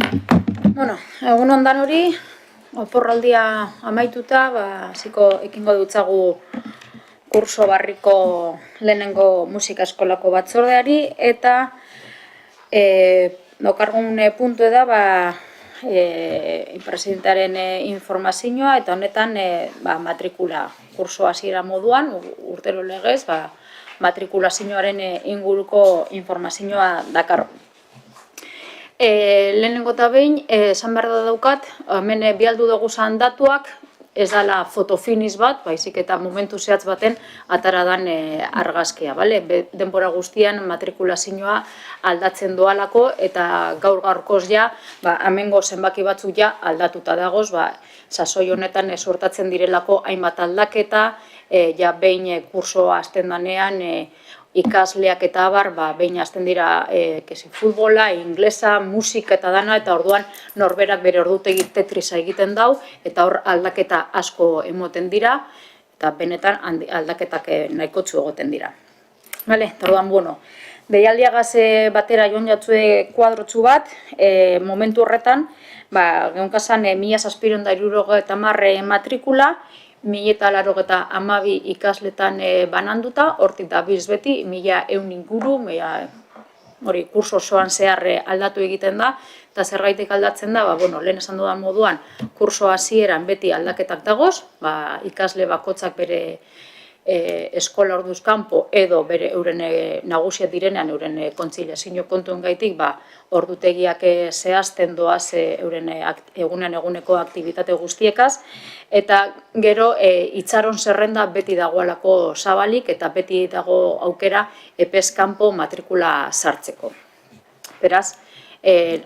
Bueno, egun ondan hori, oporraldia amaituta, hasiko ekingo dutzagu kurso barriko lehenengo musika eskolako batzordeari, eta dokargun puntu da, presidentaren informazioa, eta honetan matrikula kurso hasiera moduan, urtero legez, matrikulazioaren inguruko informazioa dakar. Lehenengo eta behin, esan behar da daukat, hemen bialdu duguzan datuak, ez dala fotofiniz bat, baizik eta momentu zehatz baten ataradan argazkia. Denbora guztian matrikulazioa aldatzen doalako, eta gaur-gaurkoz ja, hemengo zenbaki batzuk ja aldatuta dagoz, sasoi honetan suertatzen direlako hainbat aldaketa, ja behin kursoa hasten danean, ikasleak eta abar, behin hasten dira futbola, inglesa, musika eta dana, eta orduan norberak bere ordutegi tetrisa egiten dau, eta hor aldaketa asko emoten dira, eta benetan aldaketak nahikotsu egoten dira. Eta orduan, deialdiagaz batera joan jatzue kuadrotxu bat, momentu horretan, gehunkazan 1.670 matrikula, 1.082 ikasletan bananduta, hortik da biz beti, 1.100 inguru, hori kurso osoan zehar aldatu egiten da, eta zerbaitik aldatzen da, lehen esan dudan moduan, kurso hasieran beti aldaketak dagoz, ikasle bakotzak bere eskola orduz kanpo edo bere euren nagusiak direnean euren kontziliazio kontuen gaitik ordutegiak zehazten doaz euren eguneko aktibitate guztiekaz, eta gero itxaron zerrenda beti dagoelako zabalik eta beti dago aukera epez kanpo matrikula sartzeko. Beraz,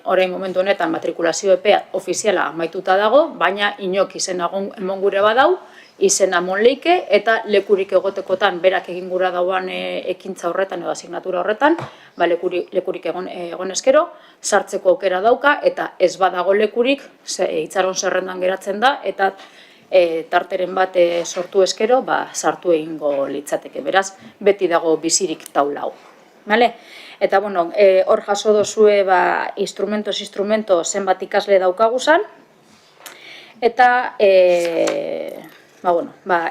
orain momentu honetan matrikulazio epea ofiziala amaituta dago, baina inok izena emon gure badau, izena mon leike, eta lekurik egotekotan berak egin gura dauan ekintza horretan edo asignatura horretan, lekurik egon eskero, sartzeko aukera dauka, eta ez badago lekurik, itxaron zerrendan geratzen da, eta tarteren bat sortu eskero, sartu egingo litzateke. Beraz, beti dago bizirik taulau. Eta, hor jaso dozue instrumento zenbat ikasle daukaguzan, eta,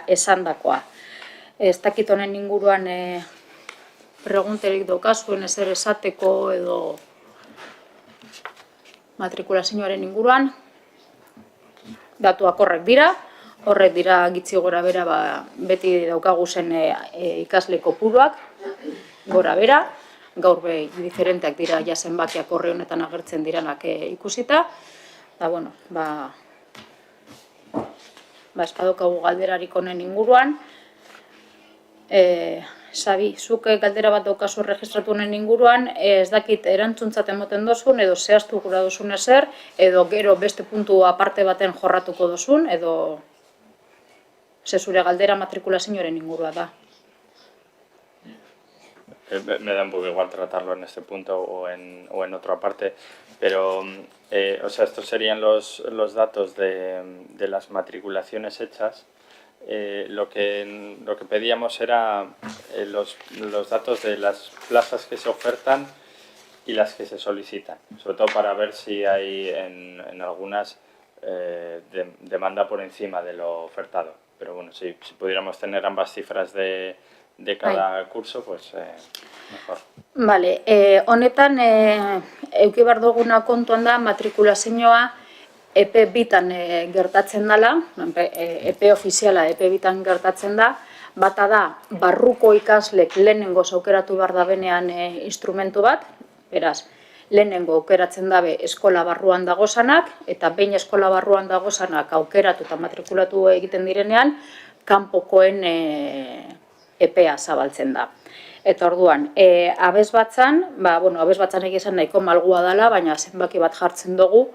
esan dakoa. Ez dakit honen inguruan pregunterik daukazuen ezer esateko edo matrikulazioaren inguruan, datuak horrek dira gitzi gora bera beti daukaguzen ikasle kopuruak gora bera, gaur diferenteak dira zenbakiak horre honetan agertzen diranak ikusita, eta espadokagu galderarik honen inguruan. Sabi, zuk galdera bat daukazu registratu honen inguruan, ez dakit erantzuntzat emoten dozun, edo zehaztu gura dozun ezer, edo gero beste puntu aparte baten jorratuko dozun, edo zure galdera matrikulazioaren ingurua da. Me da un poco igual tratarlo en este punto o en otra parte, pero estos serían los datos de las matriculaciones hechas. Lo que pedíamos era los datos de las plazas que se ofertan y las que se solicitan, sobre todo para ver si hay en algunas demanda por encima de lo ofertado. Pero bueno, si pudiéramos tener ambas cifras de cada curso, pues mejor. Honetan, euki behar duguna kontuan da matrikulazioa epe bitan gertatzen dela, epe ofiziala epe bitan gertatzen da, bata da barruko ikaslek lehenengo aukeratu behar da benean instrumentu bat, beraz, lehenengo aukeratzen dabe eskola barruan dagozanak, eta behin eskola barruan dagozanak aukeratu eta matrikulatu egiten direnean, kanpokoen epea zabaltzen da. Eta orduan, abesbatzan, abesbatzan egizan nahiko malgua dela, baina zenbaki bat jartzen dugu,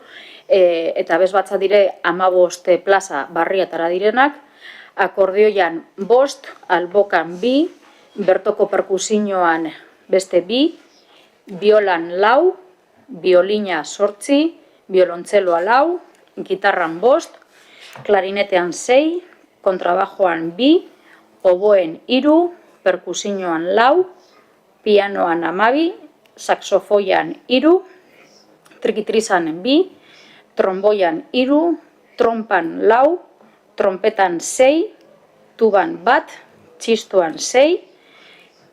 eta abesbatza dire 15 plaza barriatara direnak, akordioian 5, albokan 2, bertoko perkusioan beste 2, biolan 4, biolina 8, biolontzeloa 4, gitarran 5, klarinetean 6, kontrabajoan 2, oboen 3, perkusioan 4, pianoan 12, saxofoian 3, trikitrizan 2, tromboian 3, trompan 4, trompetan 6, tuban 1, txistuan 6,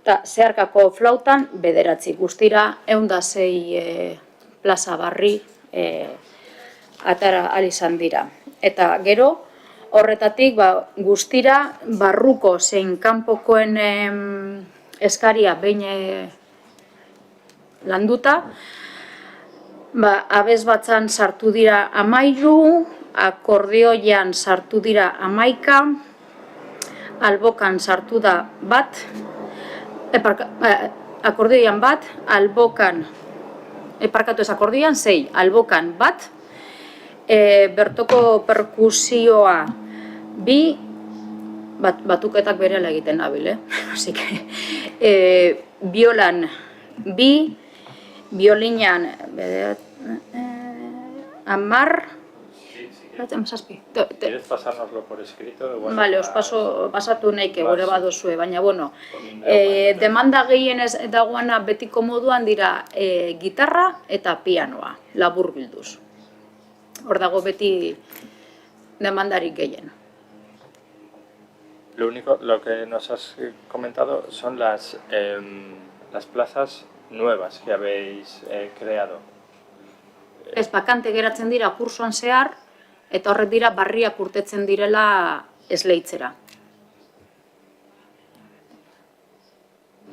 eta zeharkako flautan 9, guztira 106 plaza barri atara izan dira. Eta gero, horretatik guztira barruko zein kanpokoen eskaria behin landuta, abesbatzan sartu dira 13, akordioian sartu dira 11, albokan sartu da 1, akordioian 1, albokan, akordioian 6, albokan 1, bertoko perkusioa 2, batuketak berela egiten nabil, biolan 2, biolinan 10, ¿Quieres pasárnoslo por escrito? Vale, os pasatu nahike gure badozue, baina bueno, demanda gehienez dagoena betiko moduan dira gitarra eta pianoa, labur bilduz. Hor dago beti demandarik gehien. Lo que nos has comentado son las plazas nuevas que habéis creado. Ez bakante geratzen dira kursoan zehar, eta horrek dira barriak urtetzen direla esleitzera.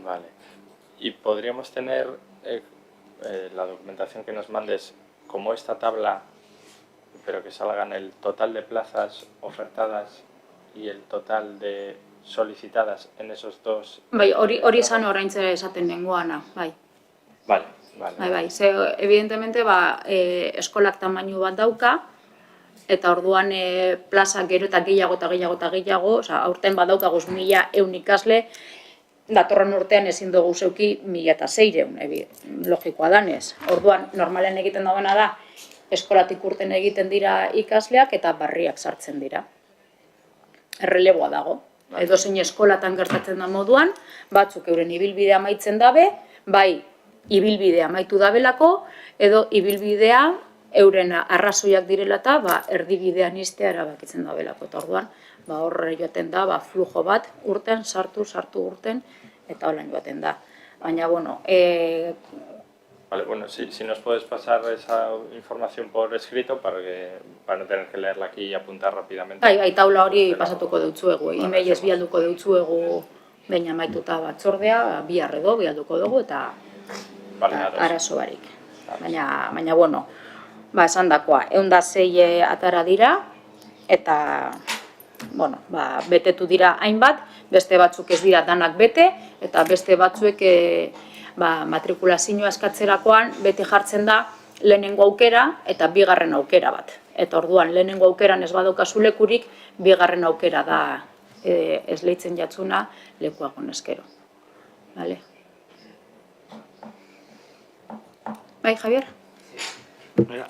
Vale. ¿Y podríamos tener la documentación que nos mandes como esta tabla, pero que salgan el total de plazas ofertadas y el total de solicitadas en esos dos? Bai, hori izan oraintzera esaten nengoana, bai. Vale. Bai, evidentemente eskolak tamainu bat dauka, eta orduan plaza gero eta gehiago, aurten badaukaguz 1.100 ikasle, datorren urtean ezin dugu zeuki 1.600, logikoa danez. Orduan, normalen egiten dagoena da, eskolatik urten egiten dira ikasleak eta barriak sartzen dira. Erreleboa dago. Edozein eskolatan gertatzen da moduan, batzuk euren ibilbidea amaitzen dabe, bai ibilbidea amaitu dabelako, edo ibilbidea euren arrazoiak direla eta erdibidean iztea erabakitzen dabelako. Eta orduan, horre joaten da, flujo bat urten, sartu urten, eta holan joaten da. Baina, bueno... Vale, bueno, si nos puedes pasar esa información por escrito para no tener que leerla aquí y apuntar rápidamente. Bai, taula hori pasatuko deutzuegu, emailez bialduko deutzuegu behin amaituta batzordea, bihar edo bialduko dugu eta arazo barik. Baina, bueno, esan dakoa, 106 atara dira, eta, bueno, betetu dira hainbat, beste batzuk ez dira danak bete, eta beste batzuek matrikulazioa eskatzerakoan beti jartzen da lehenengo aukera eta bigarren aukera bat. Eta orduan, lehenengo aukeran ez badaukazu lekurik, bigarren aukera da esleitzen jatzuna lekuagon eskero. Vale. Bai, Javier? Bueno,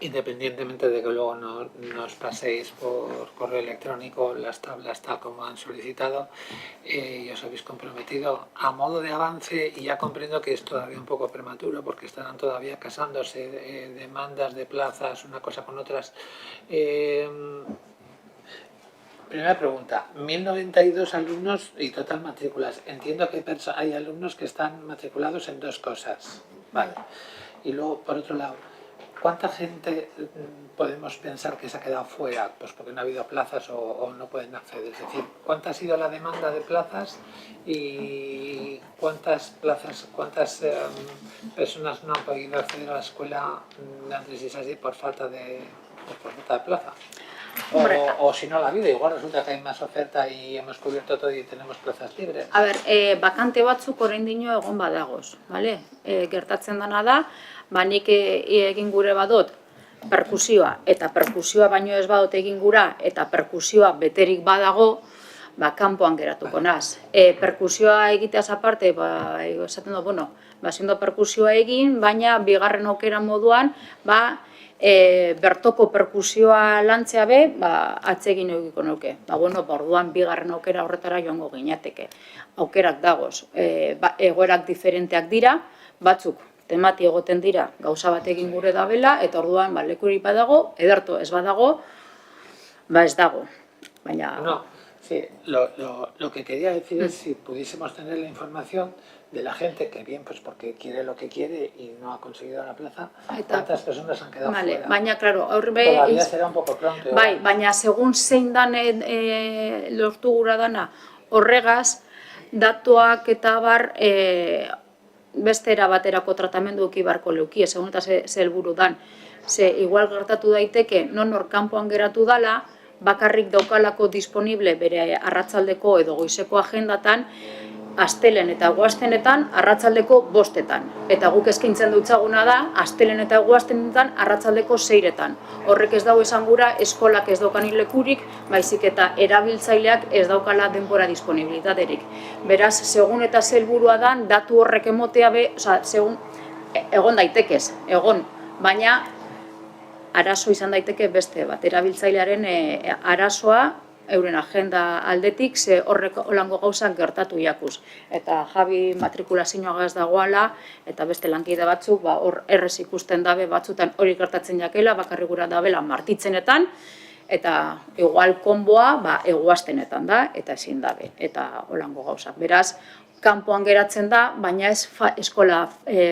independientemente de que luego nos paséis por correo electrónico las tablas tal como han solicitado, y os habéis comprometido a modo de avance, y ya comprendo que es todavía un poco prematuro porque estarán todavía casándose demandas de plazas, una cosa con otras. Primera pregunta, 1092 alumnos y total matrículas. Entiendo que hay alumnos que están matriculados en dos cosas. Vale. Y luego, por otro lado, ¿cuánta gente podemos pensar que se ha quedado fuera? Pues porque no ha habido plazas o no pueden acceder. Es decir, ¿cuánta ha sido la demanda de plazas y cuántas personas no han podido acceder a la escuela de Andrés Isasi por falta de plaza? O si no la ha habido, igual resulta que hay más oferta y hemos cubierto todo y tenemos plazas libres. A ver, bakante batzuk oraindino egon badagoz, vale? Gertatzen dana da, nik egin gure badot perkusioa, eta perkusioa baino ez badot egin gura, eta perkusioa beterik badago, kanpoan geratuko naz. Perkusioa egiteaz aparte, esaten du, bueno, zindo perkusioa egin, baina bigarren aukera moduan, bertoko perkusioa lantzea be, atsegin egiko nuke. Bueno, orduan bigarren aukera horretara joango ginateke. Aukerak dagoz, egoerak diferenteak dira, batzuk temati egoten dira gauza bat egin gure dabela, eta orduan lekurik badago, ederto ez badago, ez dago. Baina... No, sí, lo que quería decir es si pudiésemos tener la información de la gente que bien, pues porque quiere lo que quiere y no ha conseguido la plaza, ¿cuántas personas han quedado fuera? Baina, claro, Todavía será un poco pronto. Bai, baina segun zein dan lortu gura dana horregaz, datuak eta bar beste era baterako tratamendu eki barko leukie, segun eta ze helburu dan. Ze igual gertatu daiteke non hor kanpoan geratu dala, bakarrik daukalako disponible bere arratsaldeko edo goizeko agendatan, astelen eta eguaztenetan arratsaldeko 5etan. Eta guk eskaintzen dutzaguna da, astelen eta eguaztenetan arratsaldeko 6etan. Horrek ez dago esan gura, eskolak ez daukanik lekurik, baizik eta erabiltzaileak ez daukala denbora disponibilitaterik. Beraz, segun eta helburua da, datu horrek emotea segun, egon daitekez, baina arazo izan daiteke beste bat, erabiltzailearen arazoa, euren agenda aldetik, ze horrek holango gauzak gertatu jakuz. Eta Javi matrikulazioa ez dagoala, eta beste lankide batzuk, hor errez ikusten dabe batzutan hori gertatzen jakela, bakarrik gura dabela martitzenetan, eta igual konboa eguaztenetan da, eta ezin dabe, eta holango gauzak. Beraz, kanpoan geratzen da, baina ez eskola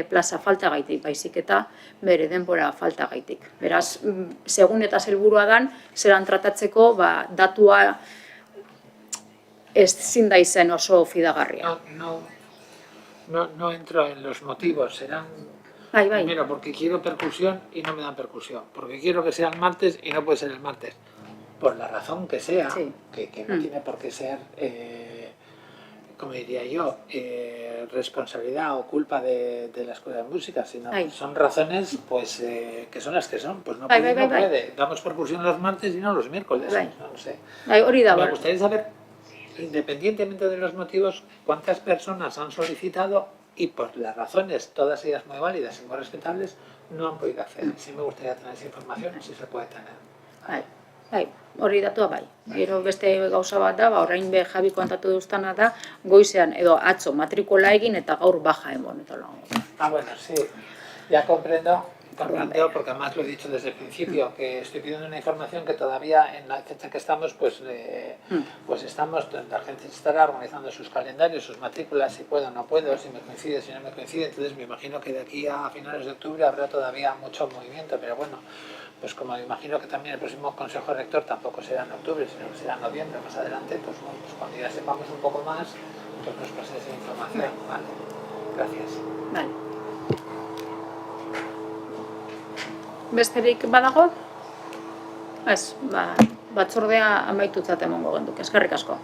plaza falta gaitik, baizik eta bere denbora falta gaitik. Beraz, segun eta helburua dan, zelan tratatzeko datua ez zinda izen oso fidagarria. No entro en los motivos, serán primero porque quiero percusión y no me dan percusión, porque quiero que sea el martes y no puede ser el martes, por la razón que sea, que no tiene por qué ser... como diría yo, responsabilidad o culpa de la Escuela de Música, sino son razones pues que son las que son. Pues no puede. Damos percusión los martes y no los miércoles. No sé. Me gustaría saber, independientemente de los motivos, cuántas personas han solicitado y por las razones, todas ellas muy válidas y muy respetables, no han podido acceder. Sí me gustaría tener esa información, si se puede tener. Hori datua bai. Gero beste gauza bat da, orain be Javi kontatu duztana da, goizean edo atzo matrikula egin eta gaur baja emon. Bueno, sí, ya comprendo, porque además lo he dicho desde el principio, que estoy pidiendo una información que todavía en la fecha que estamos, pues estamos, la gente estará organizando sus calendarios, sus matrículas, si puedo o no puedo, si me coincide, si no me coincide, entonces me imagino que de aquí a finales de octubre habrá todavía mucho movimiento, pero bueno, pues como me imagino que también el próximo Consejo Rector tampoco será en octubre, sino que será en noviembre, más adelante, pues bueno, pues cuando ya sepamos un poco más, pues nos paséis esa información. Vale, gracias. Vale. Besterik badago? Ez, batzordea amaitutzat emongo genduk, eskerrik asko.